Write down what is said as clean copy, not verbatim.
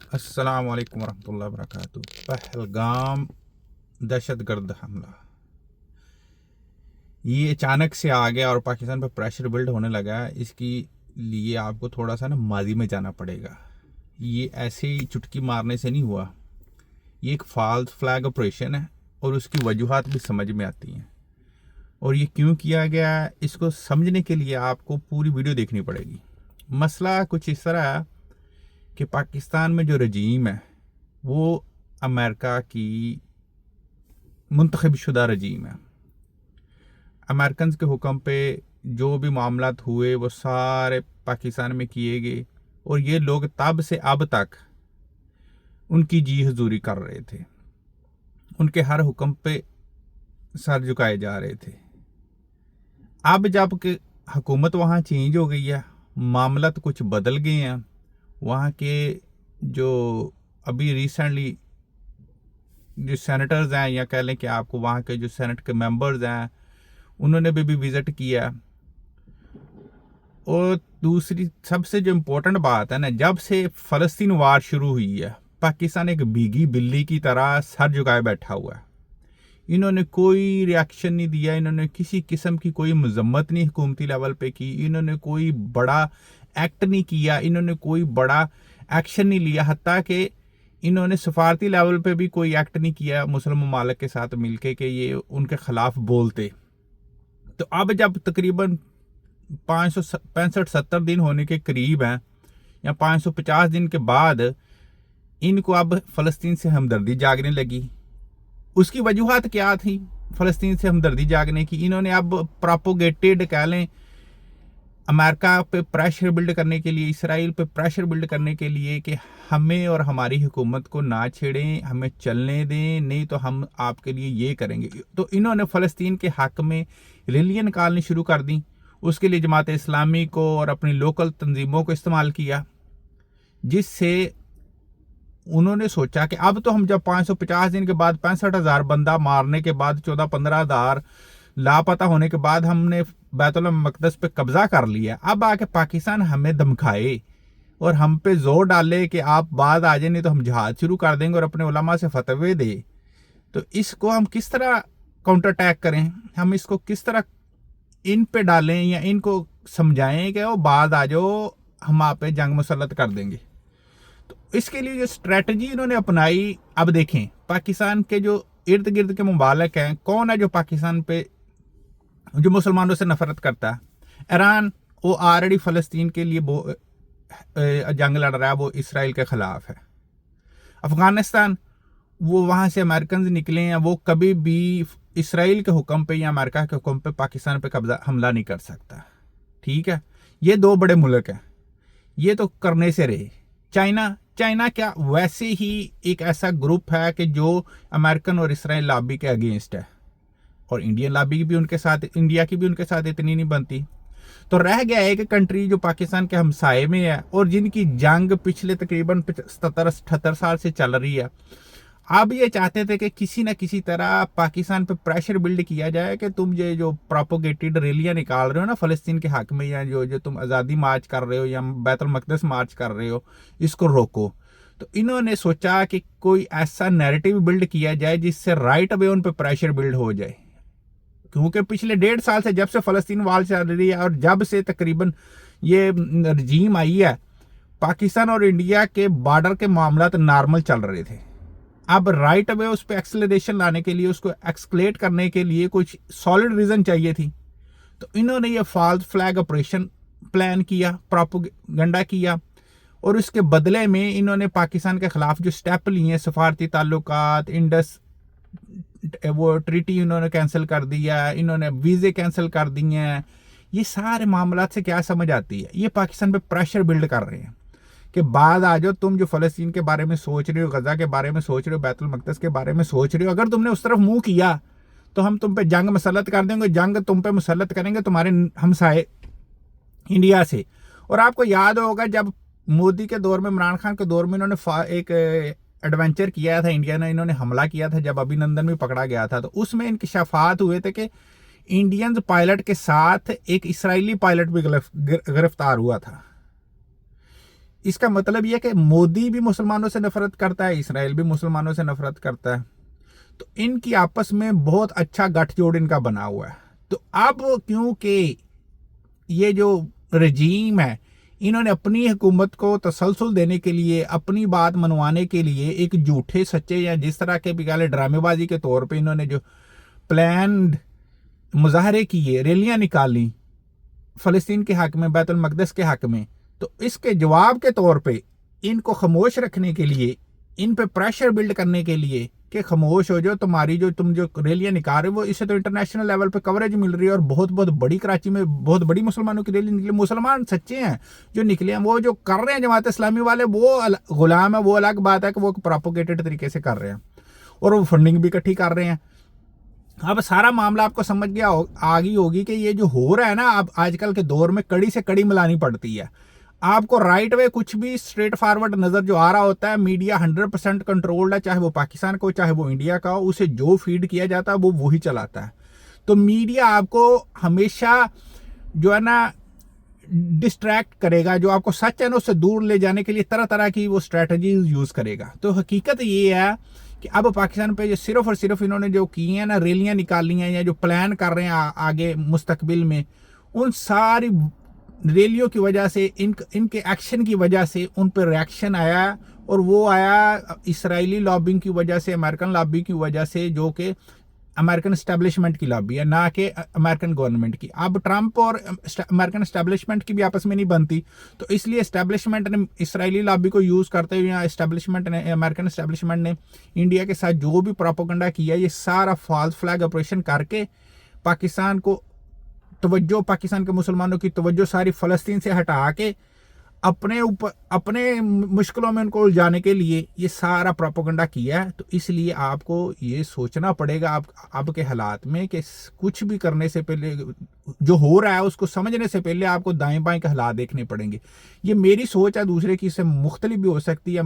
अस्सलाम वालेकुम वरहमतुल्लाहि वबरकातुहू। पहलगाम दहशत गर्द हमला ये अचानक से आ गया और पाकिस्तान पर प्रेशर बिल्ड होने लगा है। इसकी लिए आपको थोड़ा सा ना माजी में जाना पड़ेगा। ये ऐसे ही चुटकी मारने से नहीं हुआ। ये एक फॉल्स फ्लैग ऑपरेशन है और उसकी वजूहात भी समझ में आती हैं और ये क्यों किया गया है इसको समझने के लिए आपको पूरी वीडियो देखनी पड़ेगी। मसला कुछ इस तरह है कि पाकिस्तान में जो रजीम है वो अमेरिका की मुंतखब शुदा रजीम है। अमेरिकन के हुक्म पे जो भी मामलात हुए वो सारे पाकिस्तान में किए गए और ये लोग तब से अब तक उनकी जी हजूरी कर रहे थे। उनके हर हुक्म पे सर झुकाए जा रहे थे। अब जब कि हुकूमत वहाँ चेंज हो गई है, मामलात कुछ बदल गए हैं। वहाँ के जो अभी रिसेंटली जो सेनेटर्स हैं या कह लें कि आपको वहाँ के जो सेनेट के मेंबर्स हैं उन्होंने भी विज़िट किया। और दूसरी सबसे जो इम्पोर्टेंट बात है ना, जब से फ़लस्तीन वार शुरू हुई है पाकिस्तान एक भीगी बिल्ली की तरह सर झुकाए बैठा हुआ है। इन्होंने कोई रिएक्शन नहीं दिया, इन्होंने किसी किस्म की कोई मजम्मत नहीं हुकूमती लेवल पे की, इन्होंने कोई बड़ा एक्ट नहीं किया, इन्होंने कोई बड़ा एक्शन नहीं लिया। हत्ता कि इन्होंने सफारती लेवल पे भी कोई एक्ट नहीं किया मुस्लिम ममालिक के साथ मिलके कि ये उनके खिलाफ बोलते। तो अब जब तकरीबन 565-70 दिन होने के करीब हैं या 550 दिन के बाद इनको अब फ़लस्तीन से हमदर्दी जागने लगी। उसकी वजूहात क्या थी फ़लस्तीन से हमदर्दी जागने की? इन्होंने अब प्रोपोगेटेड कह लें अमेरिका पे प्रेशर बिल्ड करने के लिए, इसराइल पे प्रेशर बिल्ड करने के लिए कि हमें और हमारी हुकूमत को ना छेड़ें, हमें चलने दें, नहीं तो हम आपके लिए ये करेंगे। तो इन्होंने फ़लस्तीन के हक़ में रैलियां निकालनी शुरू कर दी। उसके लिए जमात इस्लामी को और अपनी लोकल तंजीमों को इस्तेमाल किया, जिससे उन्होंने सोचा कि अब तो हम जब 550 दिन के बाद 65,000 बंदा मारने के बाद 14-15,000 लापता होने के बाद हमने बैतुल मक़दस पे कब्जा कर लिया, अब आके पाकिस्तान हमें धमकाए और हम पे जोर डाले कि आप बाद आ जाए नहीं तो हम जहाद शुरू कर देंगे और अपने उलमा से फतवे दे। तो इसको हम किस तरह काउंटर अटैक करें, हम इसको किस तरह इन पे डालें या इनको समझाएं कि वो बाद आ जाओ, हम आप पे जंग मुसल्लत कर देंगे। तो इसके लिए जो स्ट्रेटजी इन्होंने अपनाई, अब देखें पाकिस्तान के जो इर्द गिर्द के मुबालक हैं, कौन है जो पाकिस्तान पे जो मुसलमानों से नफरत करता है? ईरान, वो ऑलरेडी फ़लस्तीन के लिए जंग लड़ रहा है, वो इसराइल के ख़िलाफ़ है। अफ़गानिस्तान, वो वहाँ से अमेरिकन निकले हैं, वो कभी भी इसराइल के हुक्म पे या अमेरिका के हुक्म पे पाकिस्तान पे कब्जा हमला नहीं कर सकता। ठीक है, ये दो बड़े मुल्क हैं, ये तो करने से रहे। चाइना क्या वैसे ही एक ऐसा ग्रुप है कि जो अमेरिकन और इसराइल लॉबी के अगेंस्ट है, और इंडियन लॉबी भी उनके साथ, इंडिया की भी उनके साथ इतनी नहीं बनती। तो रह गया एक कंट्री जो पाकिस्तान के हमसाए में है और जिनकी जंग पिछले तकरीबन 77-78 साल से चल रही है। अब ये चाहते थे कि किसी न किसी तरह पाकिस्तान पे प्रेशर बिल्ड किया जाए कि तुम ये जो प्रोपोगेटेड रैलियां निकाल रहे हो ना फ़लस्तीन के हक में, या जो तुम आज़ादी मार्च कर रहे हो या बैतुल मक़दस मार्च कर रहे हो, इसको रोको। तो इन्होंने सोचा कि कोई ऐसा नैरेटिव बिल्ड किया जाए जिससे राइट अवे उन पर प्रेशर बिल्ड हो जाए, क्योंकि पिछले 1.5 साल से जब से फ़लस्तीन वार चल रही है और जब से तकरीबन ये रजीम आई है, पाकिस्तान और इंडिया के बॉर्डर के मामला नॉर्मल चल रहे थे। अब राइट अवे उस पर एक्सेलरेशन लाने के लिए, उसको एक्सक्लेट करने के लिए कुछ सॉलिड रीज़न चाहिए थी। तो इन्होंने ये फॉल्स फ्लैग ऑपरेशन प्लान किया, प्रोपेगेंडा किया, और उसके बदले में इन्होंने पाकिस्तान के ख़िलाफ़ जो स्टेप लिए, सफारती ताल्लुकात, इंडस वो ट्रीटी इन्होंने कैंसिल कर दिया, इन्होंने वीज़े कैंसिल कर दिए हैं। ये सारे मामला से क्या समझ आती है? ये पाकिस्तान पे प्रेशर बिल्ड कर रहे हैं कि बाद आ जाओ, तुम जो फ़लस्तीन के बारे में सोच रहे हो, गज़ा के बारे में सोच रहे हो, बैतुल मक़दस के बारे में सोच रहे हो, अगर तुमने उस तरफ मुंह किया तो हम तुम पे जंग मुसल्लत कर देंगे। जंग तुम पे मुसल्लत करेंगे तुम्हारे हमसाए इंडिया से। और आपको याद होगा जब मोदी के दौर में, इमरान खान के दौर में, इन्होंने एक एडवेंचर किया था इंडिया ने, इन्होंने हमला किया था जब अभिनंदन भी पकड़ा गया था। तो उसमें इंकशाफात हुए थे कि इंडियन पायलट के साथ एक इसराइली पायलट भी गिरफ्तार हुआ था। اس کا مطلب یہ کہ مودی بھی مسلمانوں سے نفرت کرتا ہے، اسرائیل بھی مسلمانوں سے نفرت کرتا ہے، تو ان کی آپس میں بہت اچھا گٹھ جوڑ ان کا بنا ہوا ہے۔ تو اب کیونکہ یہ جو رجیم ہے، انہوں نے اپنی حکومت کو تسلسل دینے کے لیے، اپنی بات منوانے کے لیے ایک جھوٹے سچے یا جس طرح کے بھی کہہ ڈرامے بازی کے طور پہ انہوں نے جو پلانڈ مظاہرے کیے، ریلیاں نکالی فلسطین کے حق میں، بیت المقدس کے حق میں، تو اس کے جواب کے طور پہ ان کو خاموش رکھنے کے لیے، ان پہ پریشر بلڈ کرنے کے لیے کہ خاموش ہو جاؤ، تم جو ریلیاں نکال رہے ہو، وہ اسے تو انٹرنیشنل لیول پہ کوریج مل رہی ہے، اور بہت بڑی کراچی میں بہت بڑی مسلمانوں کی ریلی نکلی۔ مسلمان سچے ہیں جو نکلے ہیں، وہ جو کر رہے ہیں جماعت اسلامی والے وہ غلام ہے، وہ الگ بات ہے کہ وہ پروپوگیٹڈ طریقے سے کر رہے ہیں، اور وہ فنڈنگ بھی اکٹھی کر رہے ہیں۔ اب سارا معاملہ آپ کو سمجھ گیا آگی ہوگی کہ یہ جو ہو رہا ہے نا، اب آج کل کے دور میں کڑی سے کڑی ملانی پڑتی ہے۔ آپ کو رائٹ وے کچھ بھی اسٹریٹ فارورڈ نظر جو آ رہا ہوتا ہے، میڈیا 100% کنٹرولڈ ہے، چاہے وہ پاکستان کو چاہے وہ انڈیا کا ہو، اسے جو فیڈ کیا جاتا ہے وہ وہی چلاتا ہے۔ تو میڈیا آپ کو ہمیشہ جو ہے نا ڈسٹریکٹ کرے گا، جو آپ کو سچ ہے نا اس سے دور لے جانے کے لیے طرح طرح کی وہ اسٹریٹجیز یوز کرے گا۔ تو حقیقت یہ ہے کہ اب پاکستان پہ جو صرف اور صرف انہوں نے جو کی ہیں نا، ریلیاں نکالی ہیں یا جو پلان کر رہے ہیں آگے مستقبل میں، ان ساری ریلیوں کی وجہ سے، ان کے ایکشن کی وجہ سے ان پہ ریاکشن آیا، اور وہ آیا اسرائیلی لابنگ کی وجہ سے، امریکن لابی کی وجہ سے، جو کہ امریکن اسٹیبلشمنٹ کی لابی ہے، نہ کہ امریکن گورنمنٹ کی۔ اب ٹرمپ اور امریکن اسٹیبلشمنٹ کی بھی آپس میں نہیں بنتی، تو اس لیے اسٹیبلشمنٹ نے اسرائیلی لابی کو یوز کرتے ہوئے، یا اسٹیبلشمنٹ نے، امریکن اسٹیبلشمنٹ نے انڈیا کے ساتھ جو بھی پروپیگنڈا کیا، یہ سارا فالس فلیگ آپریشن کر کے پاکستان کو توجہ، پاکستان کے مسلمانوں کی توجہ ساری فلسطین سے ہٹا کے اپنے مشکلوں میں ان کو الجھانے کے لیے یہ سارا پروپیگنڈا کیا ہے۔ تو اس لیے آپ کو یہ سوچنا پڑے گا اب کے حالات میں کہ کچھ بھی کرنے سے پہلے، جو ہو رہا ہے اس کو سمجھنے سے پہلے آپ کو دائیں بائیں کے حالات دیکھنے پڑیں گے۔ یہ میری سوچ ہے، دوسرے کی اس سے مختلف بھی ہو سکتی ہے۔